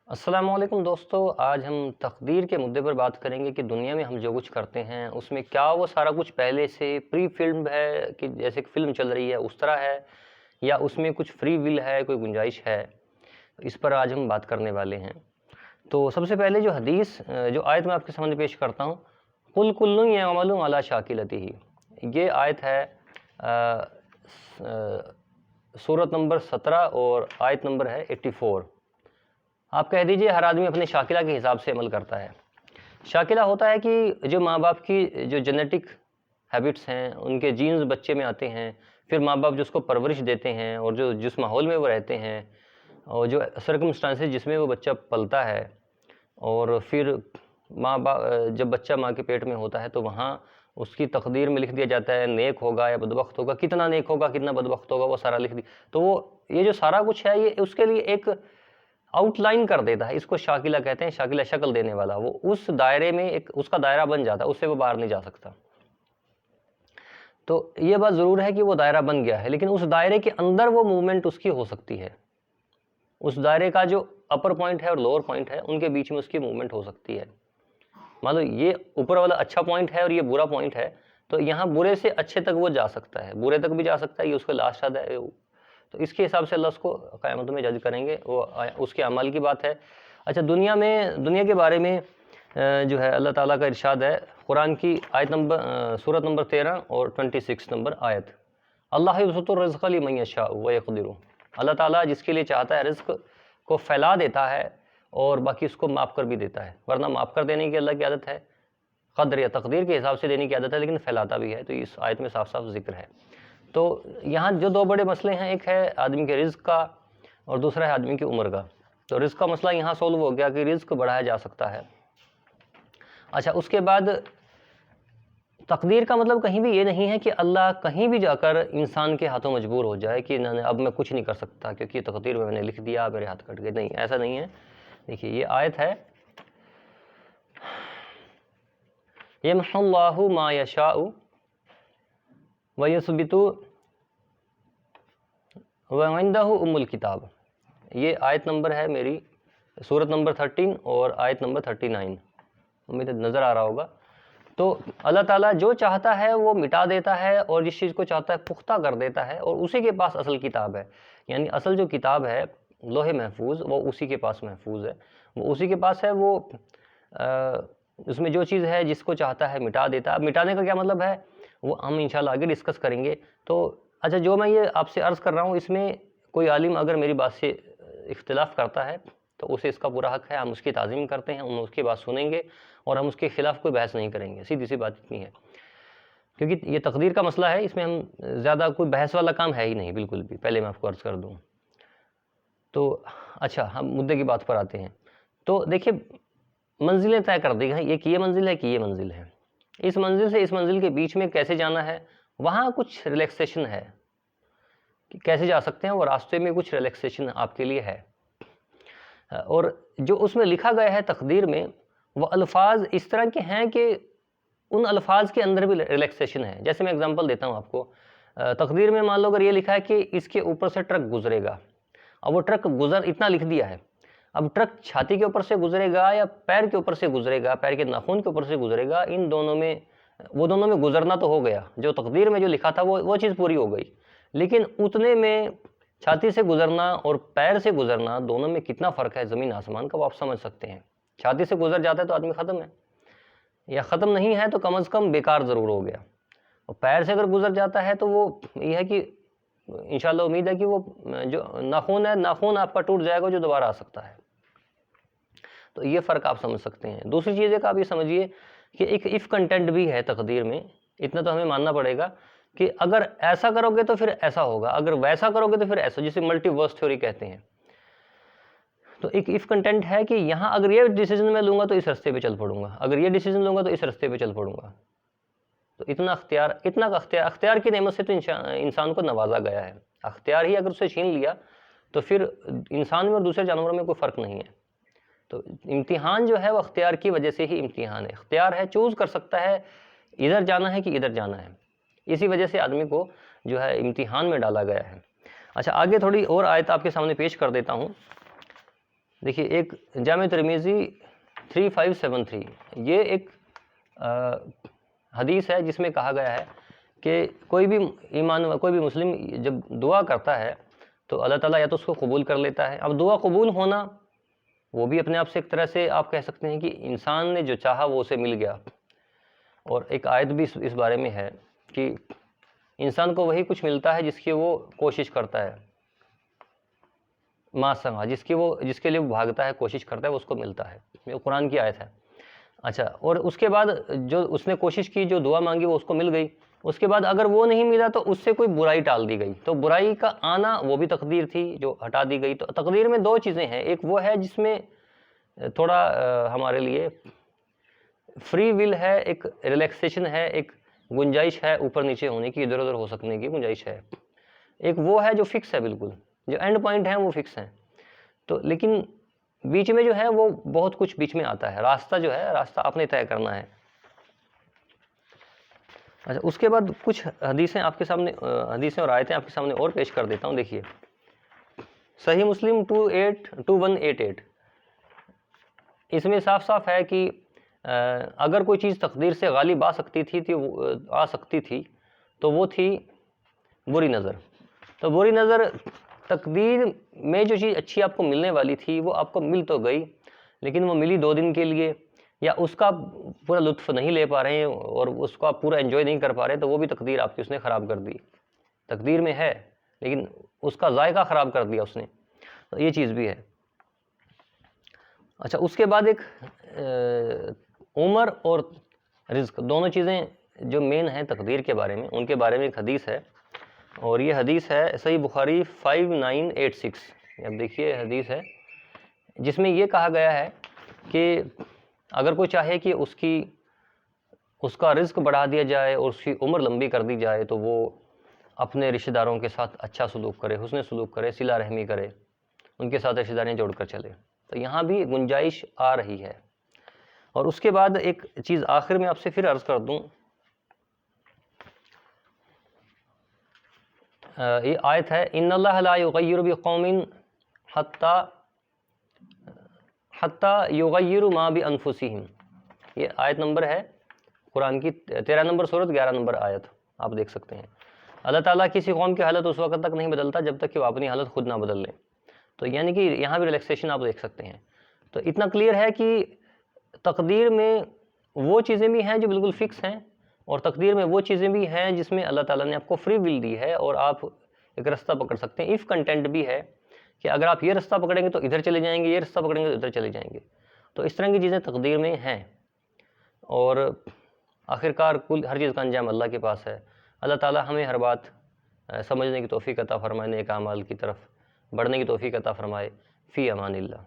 السلام علیکم دوستو، آج ہم تقدیر کے مدعے پر بات کریں گے کہ دنیا میں ہم جو کچھ کرتے ہیں اس میں کیا وہ سارا کچھ پہلے سے پری فلم ہے کہ جیسے کہ فلم چل رہی ہے اس طرح ہے، یا اس میں کچھ فری ول ہے، کوئی گنجائش ہے۔ اس پر آج ہم بات کرنے والے ہیں۔ تو سب سے پہلے جو حدیث جو آیت میں آپ کے سامنے پیش کرتا ہوں، قُلْ كُلٌّ يَعْمَلُ عَلَىٰ شَاكِلَتِهِ، یہ آیت ہے سورت نمبر 17 اور آیت نمبر ہے 84۔ آپ کہہ دیجئے ہر آدمی اپنے شاکلہ کے حساب سے عمل کرتا ہے۔ شاکلہ ہوتا ہے کہ جو ماں باپ کی جو جینیٹک ہیبٹس ہیں، ان کے جینز بچے میں آتے ہیں، پھر ماں باپ جو اس کو پرورش دیتے ہیں اور جس ماحول میں وہ رہتے ہیں اور جو سرکمسٹانسز جس میں وہ بچہ پلتا ہے، اور پھر جب بچہ ماں کے پیٹ میں ہوتا ہے تو وہاں اس کی تقدیر میں لکھ دیا جاتا ہے نیک ہوگا یا بدبخت ہوگا، کتنا نیک ہوگا کتنا بدبخت ہوگا وہ سارا لکھ دیا۔ تو یہ جو سارا کچھ ہے یہ اس کے لیے ایک آؤٹ لائن کر دیتا ہے، اس کو شاکلہ کہتے ہیں، شاکلہ شکل دینے والا۔ وہ اس دائرے میں اس کا دائرہ بن جاتا ہے، اس سے وہ باہر نہیں جا سکتا۔ تو یہ بات ضرور ہے کہ وہ دائرہ بن گیا ہے، لیکن اس دائرے کے اندر وہ موومنٹ اس کی ہو سکتی ہے۔ اس دائرے کا جو اپر پوائنٹ ہے اور لوور پوائنٹ ہے ان کے بیچ میں اس کی موومنٹ ہو سکتی ہے۔ مان لو یہ اوپر والا اچھا پوائنٹ ہے اور یہ برا پوائنٹ ہے، تو یہاں برے سے اچھے تک وہ جا سکتا ہے، برے تک بھی جا سکتا ہے، یہ اس کا لاسٹ حد ہے۔ تو اس کے حساب سے اللہ اس کو قیامت میں جج کریں گے، وہ اس کے عمل کی بات ہے۔ اچھا، دنیا کے بارے میں جو ہے اللہ تعالیٰ کا ارشاد ہے قرآن کی آیت نمبر سورت نمبر 13 اور 26 نمبر آیت، اللہ یبسط الرزق لمن یشاء ویقدر، اللہ تعالیٰ جس کے لیے چاہتا ہے رزق کو پھیلا دیتا ہے اور باقی اس کو معاف کر بھی دیتا ہے، ورنہ معاف کر دینے کی اللہ کی عادت ہے، قدر یا تقدیر کے حساب سے دینے کی عادت ہے، لیکن پھیلاتا بھی ہے۔ تو اس آیت میں صاف صاف ذکر ہے۔ تو یہاں جو دو بڑے مسئلے ہیں، ایک ہے آدمی کے رزق کا اور دوسرا ہے آدمی کی عمر کا۔ تو رزق کا مسئلہ یہاں سولو ہو گیا کہ رزق بڑھایا جا سکتا ہے۔ اچھا، اس کے بعد تقدیر کا مطلب کہیں بھی یہ نہیں ہے کہ اللہ کہیں بھی جا کر انسان کے ہاتھوں مجبور ہو جائے کہ اب میں کچھ نہیں کر سکتا کیونکہ تقدیر میں نے لکھ دیا، میرے ہاتھ کٹ گئے۔ نہیں، ایسا نہیں ہے۔ دیکھیے یہ آیت ہے یمحو اللہ ما یشاء ویثبت وعندہ ام الکتاب، یہ آیت نمبر ہے میری سورت نمبر 13 اور آیت نمبر 39، امید نظر آ رہا ہوگا۔ تو اللہ تعالیٰ جو چاہتا ہے وہ مٹا دیتا ہے اور جس چیز کو چاہتا ہے پختہ کر دیتا ہے، اور اسی کے پاس اصل کتاب ہے، یعنی اصل جو کتاب ہے لوح محفوظ وہ اسی کے پاس محفوظ ہے، وہ اسی کے پاس ہے۔ وہ اس میں جو چیز ہے جس کو چاہتا ہے مٹا دیتا ہے۔ اب مٹانے کا کیا مطلب ہے وہ ہم انشاءاللہ آگے ڈسکس کریں گے۔ تو اچھا، جو میں یہ آپ سے عرض کر رہا ہوں اس میں کوئی عالم اگر میری بات سے اختلاف کرتا ہے تو اسے اس کا پورا حق ہے، ہم اس کی تعظیم کرتے ہیں، ہم اس کی بات سنیں گے اور ہم اس کے خلاف کوئی بحث نہیں کریں گے، سیدھی سی بات اتنی ہے، کیونکہ یہ تقدیر کا مسئلہ ہے، اس میں ہم زیادہ کوئی بحث والا کام ہے ہی نہیں بالکل بھی، پہلے میں آپ کو عرض کر دوں۔ تو اچھا، ہم مدعے کی بات پر آتے ہیں۔ تو دیکھیے منزلیں طے کر دی گئی، ایک یہ منزل ہے کہ یہ منزل ہے، اس منزل سے اس منزل کے بیچ میں کیسے جانا ہے، وہاں کچھ ریلیکسیشن ہے کہ کیسے جا سکتے ہیں، وہ راستے میں کچھ ریلیکسیشن آپ کے لیے ہے۔ اور جو اس میں لکھا گیا ہے تقدیر میں، وہ الفاظ اس طرح کے ہیں کہ ان الفاظ کے اندر بھی ریلیکسیشن ہے۔ جیسے میں اگزامپل دیتا ہوں آپ کو، تقدیر میں مان لو اگر یہ لکھا ہے کہ اس کے اوپر سے ٹرک گزرے گا، اب وہ ٹرک اتنا لکھ دیا ہے، اب ٹرک چھاتی کے اوپر سے گزرے گا یا پیر کے اوپر سے گزرے گا، پیر کے ناخن کے اوپر سے گزرے گا، وہ دونوں میں گزرنا تو ہو گیا، جو تقدیر میں جو لکھا تھا وہ چیز پوری ہو گئی، لیکن اتنے میں چھاتی سے گزرنا اور پیر سے گزرنا دونوں میں کتنا فرق ہے، زمین آسمان کا، وہ آپ سمجھ سکتے ہیں۔ چھاتی سے گزر جاتا ہے تو آدمی ختم ہے، یا ختم نہیں ہے تو کم از کم بیکار ضرور ہو گیا، اور پیر سے اگر گزر جاتا ہے تو وہ یہ ہے کہ انشاءاللہ امید ہے کہ وہ جو ناخن ہے، ناخن آپ کا ٹوٹ جائے گا جو دوبارہ آ سکتا ہے۔ تو یہ فرق آپ سمجھ سکتے ہیں۔ دوسری چیز ایک آپ یہ سمجھیے کہ ایک اف کنٹینٹ بھی ہے تقدیر میں، اتنا تو ہمیں ماننا پڑے گا کہ اگر ایسا کرو گے تو پھر ایسا ہوگا، اگر ویسا کرو گے تو پھر ایسا، جسے ملٹی ورس تھیوری کہتے ہیں۔ تو ایک اف کنٹینٹ ہے کہ یہاں اگر یہ ڈیسیجن میں لوں گا تو اس رستے پہ چل پڑوں گا، اگر یہ ڈیسیجن لوں گا تو اس رستے پہ چل پڑوں گا۔ تو اتنا اختیار کی نعمت سے تو انسان کو نوازا گیا ہے۔ اختیار ہی اگر اسے چھین لیا تو پھر انسان میں اور دوسرے جانوروں میں کوئی فرق نہیں ہے۔ تو امتحان جو ہے وہ اختیار کی وجہ سے ہی امتحان ہے، اختیار ہے، چوز کر سکتا ہے ادھر جانا ہے کہ ادھر جانا ہے، اسی وجہ سے آدمی کو جو ہے امتحان میں ڈالا گیا ہے۔ اچھا، آگے تھوڑی اور آیت آپ کے سامنے پیش کر دیتا ہوں۔ دیکھیے ایک جامع ترمذی 3573 یہ ایک حدیث ہے جس میں کہا گیا ہے کہ کوئی بھی مسلم جب دعا کرتا ہے تو اللہ تعالیٰ یا تو اس کو قبول کر لیتا ہے. اب دعا قبول ہونا وہ بھی اپنے آپ سے ایک طرح سے آپ کہہ سکتے ہیں کہ انسان نے جو چاہا وہ اسے مل گیا. اور ایک آیت بھی اس بارے میں ہے کہ انسان کو وہی کچھ ملتا ہے جس کی وہ کوشش کرتا ہے. ما سمع جس کے لیے وہ بھاگتا ہے، کوشش کرتا ہے، وہ اس کو ملتا ہے. یہ قرآن کی آیت ہے. اچھا، اور اس کے بعد جو اس نے کوشش کی، جو دعا مانگی وہ اس کو مل گئی. اس کے بعد اگر وہ نہیں ملا تو اس سے کوئی برائی ٹال دی گئی. تو برائی کا آنا وہ بھی تقدیر تھی جو ہٹا دی گئی. تو تقدیر میں دو چیزیں ہیں. ایک وہ ہے جس میں تھوڑا ہمارے لیے فری ول ہے، ایک ریلیکسیشن ہے، ایک گنجائش ہے اوپر نیچے ہونے کی، ادھر ادھر ہو سکنے کی گنجائش ہے. ایک وہ ہے جو فکس ہے، بالکل جو اینڈ پوائنٹ ہیں وہ فکس ہیں. تو لیکن بیچ میں جو ہے وہ بہت کچھ بیچ میں آتا ہے. راستہ جو ہے، راستہ آپ نے طے کرنا ہے. اچھا، اس کے بعد کچھ حدیثیں آپ کے سامنے، حدیثیں اور آیتیں آپ کے سامنے اور پیش کر دیتا ہوں. دیکھیے صحیح مسلم 2188 اس میں صاف صاف ہے کہ اگر کوئی چیز تقدیر سے غالب آ سکتی تھی تو وہ تھی بری نظر. تو بری نظر تقدیر میں جو چیز اچھی آپ کو ملنے والی تھی وہ آپ کو مل تو گئی، لیکن وہ ملی 2 دن کے لیے، یا اس کا پورا لطف نہیں لے پا رہے ہیں اور اس کو آپ پورا انجوائے نہیں کر پا رہے، تو وہ بھی تقدیر آپ کی اس نے خراب کر دی. تقدیر میں ہے لیکن اس کا ذائقہ خراب کر دیا اس نے. تو یہ چیز بھی ہے. اچھا، اس کے بعد ایک عمر اور رزق دونوں چیزیں جو مین ہیں تقدیر کے بارے میں، ان کے بارے میں ایک حدیث ہے. اور یہ حدیث ہے صحیح بخاری 5986. اب دیکھیے حدیث ہے جس میں یہ کہا گیا ہے کہ اگر کوئی چاہے کہ اس کا رزق بڑھا دیا جائے اور اس کی عمر لمبی کر دی جائے تو وہ اپنے رشتہ داروں کے ساتھ اچھا سلوک کرے، حسن سلوک کرے، صلہ رحمی کرے، ان کے ساتھ رشتہ داریاں جوڑ کر چلے. تو یہاں بھی گنجائش آ رہی ہے. اور اس کے بعد ایک چیز آخر میں آپ سے پھر عرض کر دوں، یہ آیت ہے ان اللہ لا یغیر بقوم حتی یغیروا ما بانفسہم. یہ آیت نمبر ہے قرآن کی 13 نمبر سورت 11 نمبر آیت، آپ دیکھ سکتے ہیں. اللہ تعالیٰ کسی قوم کی حالت اس وقت تک نہیں بدلتا جب تک کہ وہ اپنی حالت خود نہ بدل لیں. تو یعنی کہ یہاں بھی ریلیکسیشن آپ دیکھ سکتے ہیں. تو اتنا کلیئر ہے کہ تقدیر میں وہ چیزیں بھی ہیں جو بالکل فکس ہیں، اور تقدیر میں وہ چیزیں بھی ہیں جس میں اللہ تعالیٰ نے آپ کو فری ول دی ہے اور آپ ایک رستہ پکڑ سکتے ہیں. ایف کنٹینٹ بھی ہے کہ اگر آپ یہ رستہ پکڑیں گے تو ادھر چلے جائیں گے، یہ رستہ پکڑیں گے تو ادھر چلے جائیں گے. تو اس طرح کی چیزیں تقدیر میں ہیں. اور آخرکار ہر چیز کا انجام اللہ کے پاس ہے. اللہ تعالیٰ ہمیں ہر بات سمجھنے کی توفیق عطا فرمائے، نیک اعمال کی طرف بڑھنے کی توفیق عطا فرمائے. فی امان اللہ.